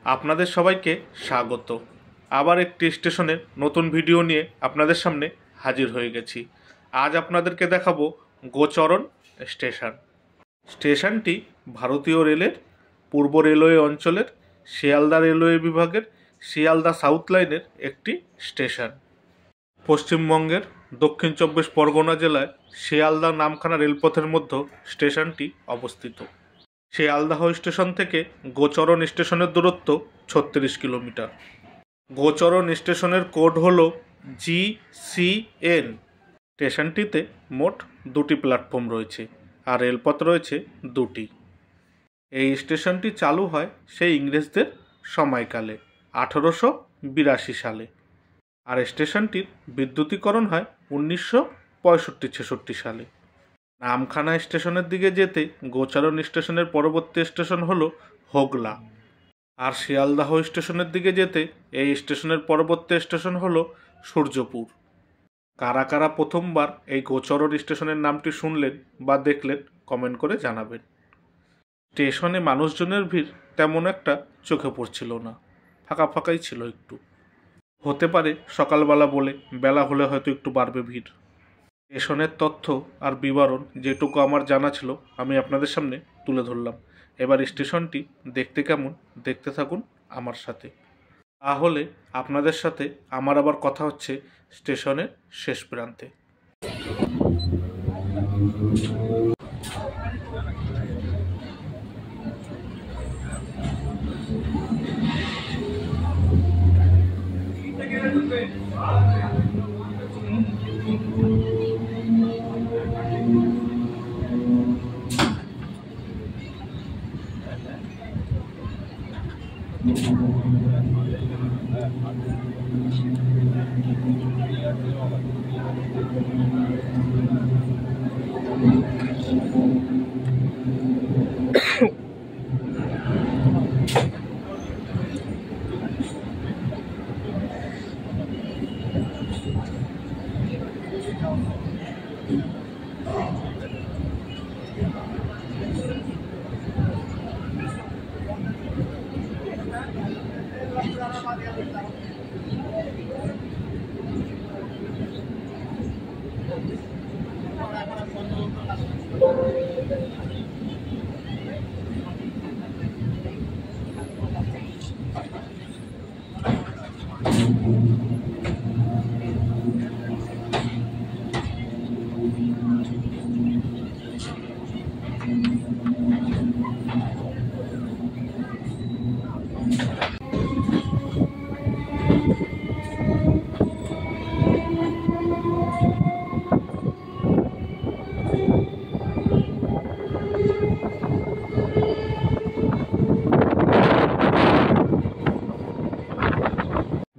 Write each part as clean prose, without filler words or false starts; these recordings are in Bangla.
আপনাদের সবাইকে স্বাগত। আবার একটি স্টেশনের নতুন ভিডিও নিয়ে আপনাদের সামনে হাজির হয়ে গেছি। আজ আপনাদেরকে দেখাবো গোচরণ স্টেশন। স্টেশনটি ভারতীয় রেলের পূর্ব রেলওয়ে অঞ্চলের শিয়ালদা রেলওয়ে বিভাগের শিয়ালদা সাউথ লাইনের একটি স্টেশন। পশ্চিমবঙ্গের দক্ষিণ চব্বিশ পরগনা জেলায় শিয়ালদা নামখানা রেলপথের মধ্যে স্টেশনটি অবস্থিত। শিয়ালদাহ স্টেশন থেকে গোচরণ স্টেশনের দূরত্ব 36 কিলোমিটার। গোচরণ স্টেশনের কোড হল GCN। স্টেশনটিতে মোট 2টি প্ল্যাটফর্ম রয়েছে আর রেলপথ রয়েছে 2টি। এই স্টেশনটি চালু হয় সেই ইংরেজদের সময়কালে 1882 সালে, আর স্টেশনটির বিদ্যুতীকরণ হয় 1965-66 সালে। নামখানা স্টেশনের দিকে যেতে গোচরণ স্টেশনের পরবর্তী স্টেশন হলো হোগলা, আর শিয়ালদাহ স্টেশনের দিকে যেতে এই স্টেশনের পরবর্তী স্টেশন হলো সূর্যপুর। কারা কারা প্রথমবার এই গোচরণ স্টেশনের নামটি শুনলেন বা দেখলেন কমেন্ট করে জানাবেন। স্টেশনে মানুষজনের ভিড় তেমন একটা চোখে পড়ছিল না, ফাঁকা ফাঁকাই ছিল একটু। হতে পারে সকালবেলা বলে বেলা হলে হয়তো একটু বাড়বে ভিড়। স্টেশনের তথ্য আর বিবরণ যেটুকু আমার জানা ছিল আমি আপনাদের সামনে তুলে ধরলাম। এবার স্টেশনটি দেখতে কেমন দেখতে থাকুন আমার সাথে, তাহলে আপনাদের সাথে আমার আবার কথা হচ্ছে স্টেশনের শেষ প্রান্তে।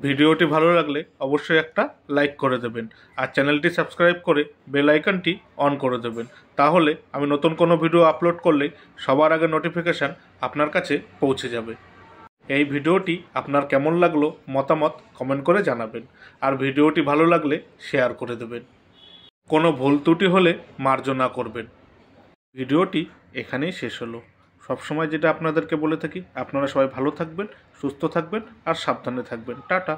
ভিডিওটি ভালো লাগলে অবশ্যই একটা লাইক করে দেবেন, আর চ্যানেলটি সাবস্ক্রাইব করে বেল আইকনটি অন করে দেবেন। তাহলে আমি নতুন কোনো ভিডিও আপলোড করলে সবার আগে নোটিফিকেশান আপনার কাছে পৌঁছে যাবে। এই ভিডিওটি আপনার কেমন লাগলো মতামত কমেন্ট করে জানাবেন, আর ভিডিওটি ভালো লাগলে শেয়ার করে দেবেন। কোনো ভুল ত্রুটি হলে মার্জনা করবেন। ভিডিওটি এখানেই শেষ হলো। সবসময় যেটা আপনাদেরকে বলে থাকি, আপনারা সবাই ভালো থাকবেন, সুস্থ থাকবেন আর সাবধানে থাকবেন। টাটা।